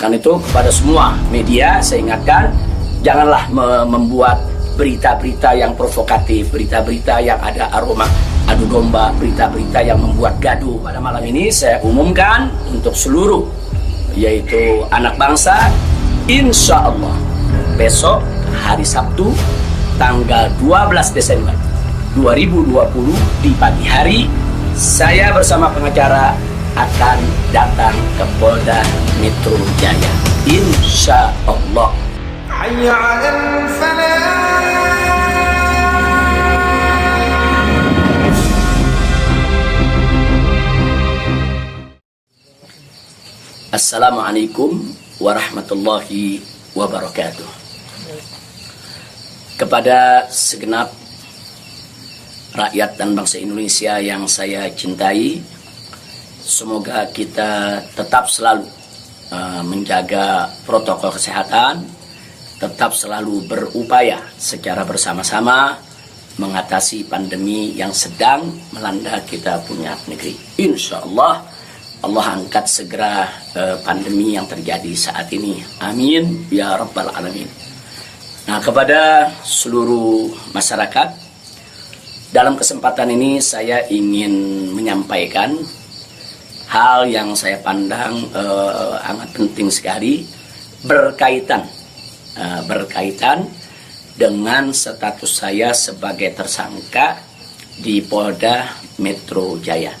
Karena itu kepada semua media saya ingatkan, janganlah membuat berita-berita yang provokatif, berita-berita yang ada aroma adu domba, berita-berita yang membuat gaduh. Pada malam ini saya umumkan untuk seluruh, yaitu anak bangsa, insya Allah besok hari Sabtu tanggal 12 Desember 2020 di pagi hari, saya bersama pengacara akan datang ke Polda Metro Jaya, insya Allah. Assalamualaikum warahmatullahi wabarakatuh. Kepada segenap rakyat dan bangsa Indonesia yang saya cintai, semoga kita tetap selalu menjaga protokol kesehatan, tetap selalu berupaya secara bersama-sama mengatasi pandemi yang sedang melanda kita punya negeri. Insya Allah, Allah angkat segera pandemi yang terjadi saat ini. Amin ya rabbal alamin. Nah, kepada seluruh masyarakat, dalam kesempatan ini saya ingin menyampaikan hal yang saya pandang amat penting sekali berkaitan dengan status saya sebagai tersangka di Polda Metro Jaya.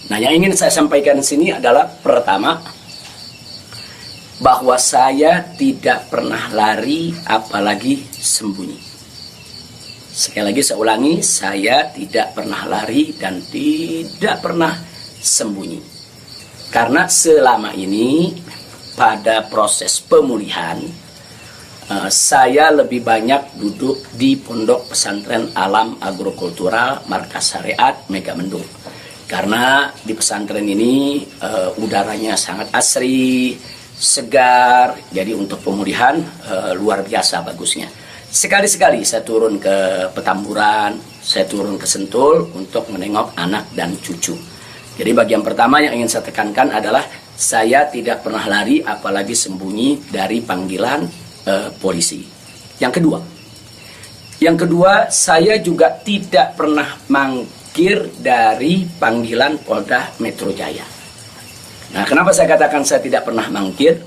Nah, yang ingin saya sampaikan di sini adalah pertama, bahwa saya tidak pernah lari apalagi sembunyi. Sekali lagi saya ulangi, saya tidak pernah lari dan tidak pernah sembunyi. Karena selama ini pada proses pemulihan, saya lebih banyak duduk di Pondok Pesantren Alam Agrokultural Markas Syariat Megamendung. Karena di pesantren ini udaranya sangat asri, segar, jadi untuk pemulihan luar biasa bagusnya. Sekali-sekali saya turun ke Petamburan, saya turun ke Sentul untuk menengok anak dan cucu. Jadi bagian pertama yang ingin saya tekankan adalah saya tidak pernah lari apalagi sembunyi dari panggilan polisi. Yang kedua, saya juga tidak pernah mangkir dari panggilan Polda Metro Jaya. Nah, kenapa saya katakan saya tidak pernah mangkir?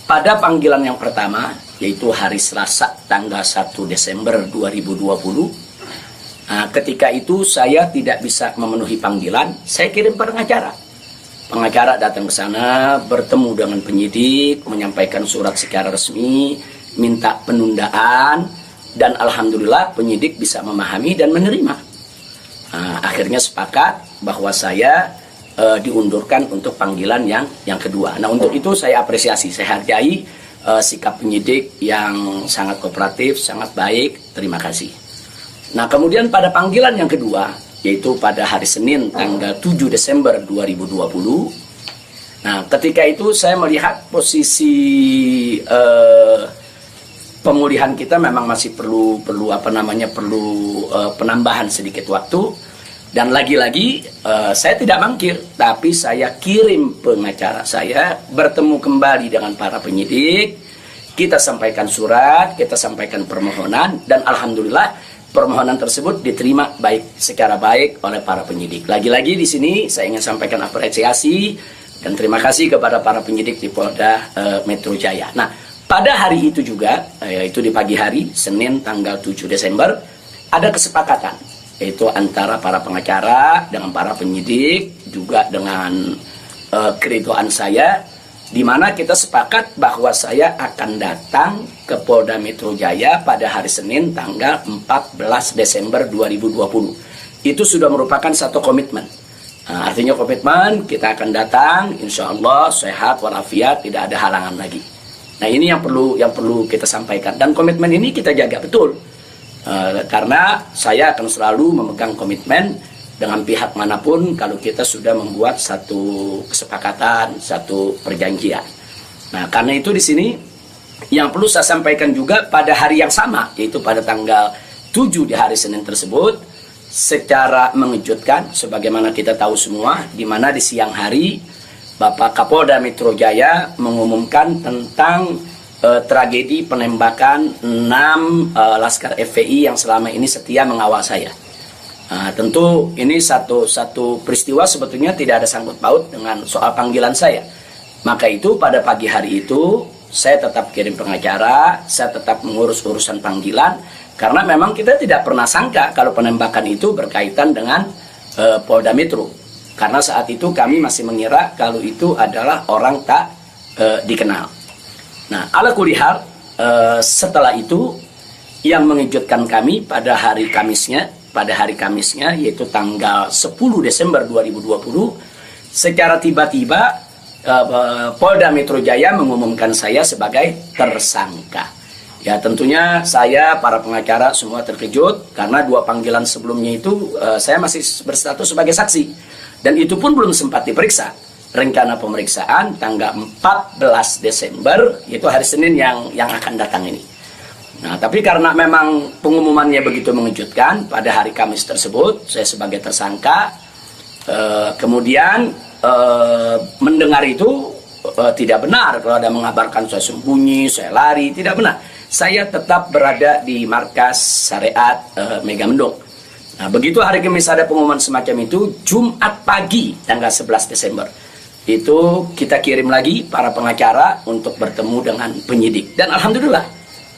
Pada panggilan yang pertama, yaitu hari Selasa tanggal 1 Desember 2020, ketika itu saya tidak bisa memenuhi panggilan, saya kirim pengacara. Pengacara datang ke sana, bertemu dengan penyidik, menyampaikan surat secara resmi, minta penundaan, dan alhamdulillah penyidik bisa memahami dan menerima. Akhirnya sepakat bahwa saya diundurkan untuk panggilan yang kedua. Nah, untuk itu saya apresiasi, saya hargai sikap penyidik yang sangat kooperatif, sangat baik. Terima kasih. Nah, kemudian pada panggilan yang kedua, yaitu pada hari Senin tanggal 7 Desember 2020. Nah, ketika itu saya melihat posisi pemulihan kita memang masih perlu penambahan sedikit waktu. Dan lagi-lagi saya tidak mangkir, tapi saya kirim pengacara saya bertemu kembali dengan para penyidik. Kita sampaikan surat, kita sampaikan permohonan, dan alhamdulillah permohonan tersebut diterima secara baik oleh para penyidik. Lagi-lagi di sini saya ingin sampaikan apresiasi dan terima kasih kepada para penyidik di Polda Metro Jaya. Nah, pada hari itu juga, yaitu di pagi hari Senin tanggal 7 Desember, ada kesepakatan, yaitu antara para pengacara dengan para penyidik, juga dengan keridoan saya, di mana kita sepakat bahwa saya akan datang ke Polda Metro Jaya pada hari Senin tanggal 14 Desember 2020. Itu sudah merupakan satu komitmen. Nah, artinya komitmen kita akan datang, insya Allah sehat walafiat, tidak ada halangan lagi. Nah, ini yang perlu kita sampaikan, dan komitmen ini kita jaga betul. Karena saya akan selalu memegang komitmen dengan pihak manapun kalau kita sudah membuat satu kesepakatan, satu perjanjian. Nah, karena itu di sini yang perlu saya sampaikan juga pada hari yang sama, yaitu pada tanggal 7 di hari Senin tersebut, secara mengejutkan, sebagaimana kita tahu semua, di mana di siang hari Bapak Kapolda Metro Jaya mengumumkan tentang tragedi penembakan 6 Laskar FPI yang selama ini setia mengawal saya. Tentu ini satu peristiwa sebetulnya tidak ada sangkut paut dengan soal panggilan saya. Maka itu pada pagi hari itu saya tetap kirim pengacara, saya tetap mengurus urusan panggilan, karena memang kita tidak pernah sangka kalau penembakan itu berkaitan dengan Polda Metro. Karena saat itu kami masih mengira kalau itu adalah orang tak dikenal. Nah, ala kulihal, setelah itu yang mengejutkan kami pada hari Kamisnya, yaitu tanggal 10 Desember 2020, secara tiba-tiba Polda Metro Jaya mengumumkan saya sebagai tersangka. Ya, tentunya saya, para pengacara semua terkejut karena 2 panggilan sebelumnya itu saya masih berstatus sebagai saksi, dan itu pun belum sempat diperiksa. Rencana pemeriksaan tanggal 14 Desember, yaitu hari Senin yang akan datang ini. Nah, tapi karena memang pengumumannya begitu mengejutkan, pada hari Kamis tersebut saya sebagai tersangka, kemudian mendengar itu tidak benar kalau ada mengabarkan saya sembunyi, saya lari, tidak benar. Saya tetap berada di markas syariat Megamendung. Nah, begitu hari Kamis ada pengumuman semacam itu, Jumat pagi tanggal 11 Desember itu kita kirim lagi para pengacara untuk bertemu dengan penyidik, dan alhamdulillah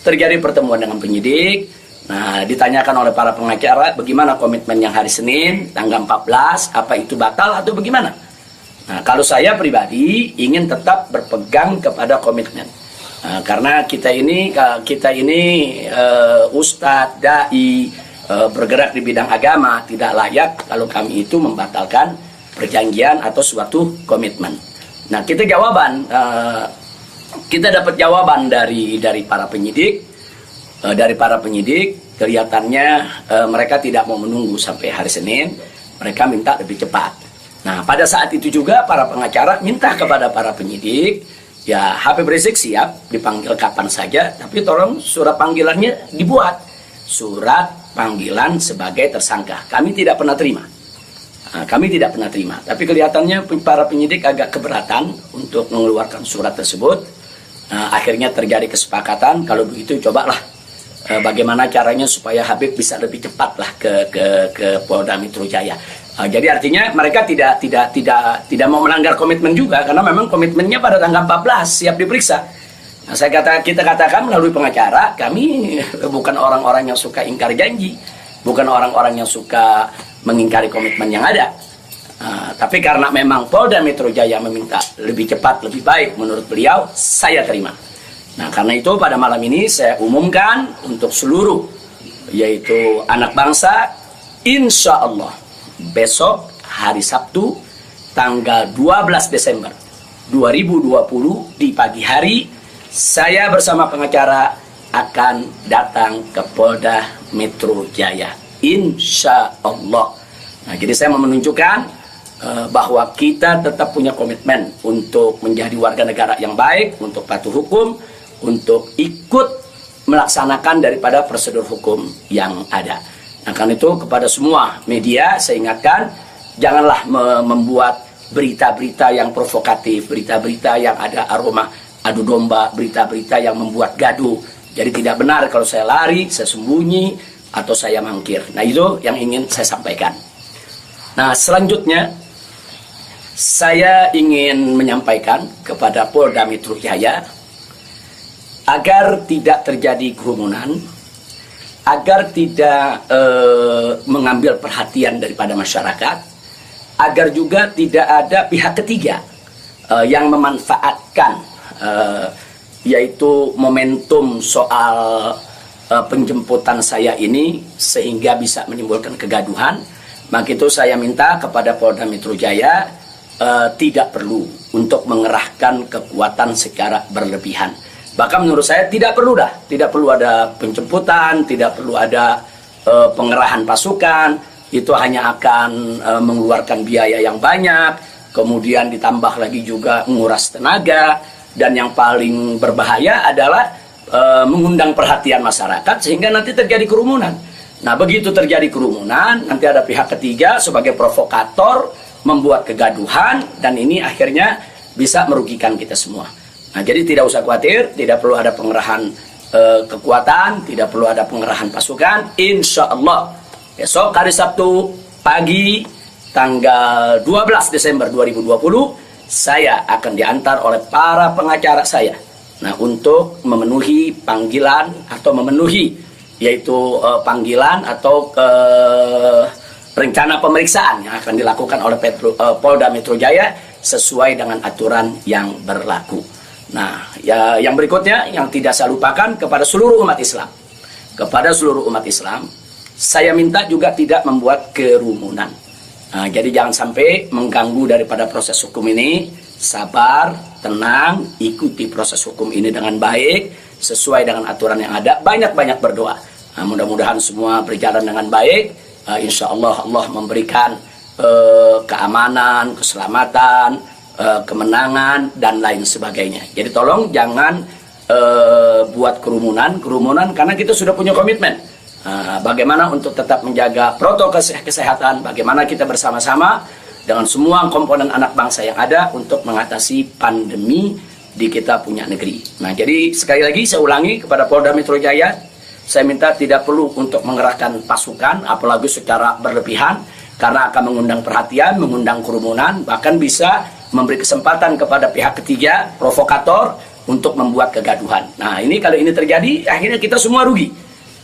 terjadi pertemuan dengan penyidik. Nah, ditanyakan oleh para pengacara bagaimana komitmen yang hari Senin tanggal 14, apa itu batal atau bagaimana. Nah, kalau saya pribadi ingin tetap berpegang kepada komitmen, karena kita ini ustadz, dai, bergerak di bidang agama, tidak layak kalau kami itu membatalkan perjanjian atau suatu komitmen. Nah, kita dapat jawaban dari para penyidik. Kelihatannya mereka tidak mau menunggu sampai hari Senin, mereka minta lebih cepat. Nah, pada saat itu juga para pengacara minta kepada para penyidik, ya Habib Rizik siap dipanggil kapan saja, tapi tolong surat panggilannya dibuat, surat panggilan sebagai tersangka. Kami tidak pernah terima. Tapi kelihatannya para penyidik agak keberatan untuk mengeluarkan surat tersebut. Akhirnya terjadi kesepakatan, kalau begitu cobalah bagaimana caranya supaya Habib bisa lebih cepatlah ke Polda Metro Jaya. Jadi artinya mereka tidak mau melanggar komitmen juga, karena memang komitmennya pada tanggal 14 siap diperiksa. Nah, kita katakan melalui pengacara, kami bukan orang-orang yang suka ingkar janji, bukan orang-orang yang suka mengingkari komitmen yang ada. Tapi karena memang Polda Metro Jaya meminta lebih cepat, lebih baik menurut beliau, saya terima. Nah, karena itu pada malam ini saya umumkan untuk seluruh, yaitu anak bangsa, insya Allah besok hari Sabtu tanggal 12 Desember 2020 di pagi hari, saya bersama pengacara akan datang ke Polda Metro Jaya, insya Allah. Nah, jadi saya mau menunjukkan bahwa kita tetap punya komitmen untuk menjadi warga negara yang baik, untuk patuh hukum, untuk ikut melaksanakan daripada prosedur hukum yang ada. Nah, karena itu kepada semua media saya ingatkan, janganlah membuat berita-berita yang provokatif, berita-berita yang ada aroma adu domba, berita-berita yang membuat gaduh. Jadi tidak benar kalau saya lari, saya sembunyi, atau saya mangkir. Nah, itu yang ingin saya sampaikan. Nah, selanjutnya saya ingin menyampaikan kepada Polda Metro Jaya agar tidak terjadi kerumunan, agar tidak mengambil perhatian daripada masyarakat, agar juga tidak ada pihak ketiga yang memanfaatkan yaitu momentum soal penjemputan saya ini sehingga bisa menimbulkan kegaduhan. Maka itu saya minta kepada Polda Metro Jaya tidak perlu untuk mengerahkan kekuatan secara berlebihan. Bahkan menurut saya tidak perlu ada penjemputan, tidak perlu ada pengerahan pasukan. Itu hanya akan mengeluarkan biaya yang banyak, kemudian ditambah lagi juga menguras tenaga, dan yang paling berbahaya adalah mengundang perhatian masyarakat sehingga nanti terjadi kerumunan. Nah, begitu terjadi kerumunan, nanti ada pihak ketiga sebagai provokator membuat kegaduhan, dan ini akhirnya bisa merugikan kita semua. Nah, jadi tidak usah khawatir, tidak perlu ada pengerahan kekuatan, tidak perlu ada pengerahan pasukan. Insya Allah besok hari Sabtu pagi tanggal 12 Desember 2020 saya akan diantar oleh para pengacara saya. Nah, untuk memenuhi panggilan atau memenuhi yaitu panggilan atau rencana pemeriksaan yang akan dilakukan oleh Polda Metro Jaya sesuai dengan aturan yang berlaku. Nah, ya, yang berikutnya yang tidak saya lupakan kepada seluruh umat Islam. Kepada seluruh umat Islam, saya minta juga tidak membuat kerumunan. Nah, jadi jangan sampai mengganggu daripada proses hukum ini. Sabar, tenang, ikuti proses hukum ini dengan baik, sesuai dengan aturan yang ada. Banyak-banyak berdoa. Nah, mudah-mudahan semua berjalan dengan baik. Insya Allah Allah memberikan keamanan, keselamatan, kemenangan, dan lain sebagainya. Jadi tolong jangan buat kerumunan karena kita sudah punya komitmen. Bagaimana untuk tetap menjaga protokol kesehatan, bagaimana kita bersama-sama dengan semua komponen anak bangsa yang ada untuk mengatasi pandemi di kita punya negeri. Nah, jadi sekali lagi saya ulangi kepada Polda Metro Jaya, saya minta tidak perlu untuk mengerahkan pasukan, apalagi secara berlebihan, karena akan mengundang perhatian, mengundang kerumunan, bahkan bisa memberi kesempatan kepada pihak ketiga, provokator, untuk membuat kegaduhan. Nah, ini kalau ini terjadi, akhirnya kita semua rugi.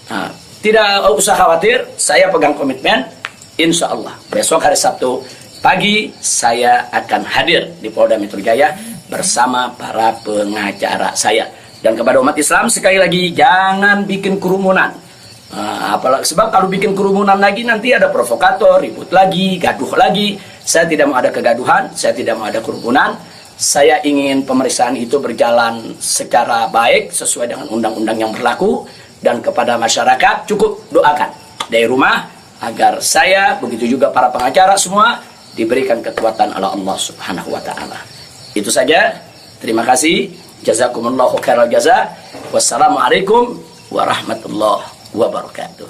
Nah, tidak usah khawatir, saya pegang komitmen, insya Allah besok hari Sabtu pagi saya akan hadir di Polda Metro Jaya bersama para pengacara saya. Dan kepada umat Islam sekali lagi, jangan bikin kerumunan. Apalagi sebab kalau bikin kerumunan lagi nanti ada provokator, ribut lagi, gaduh lagi. Saya tidak mau ada kegaduhan, saya tidak mau ada kerumunan. Saya ingin pemeriksaan itu berjalan secara baik sesuai dengan undang-undang yang berlaku. Dan kepada masyarakat cukup doakan dari rumah agar saya, begitu juga para pengacara semua, diberikan kekuatan oleh Allah Subhanahu wa Ta'ala. Itu saja. Terima kasih. Jazakumullahu khairal jaza. Wassalamualaikum warahmatullahi wabarakatuh.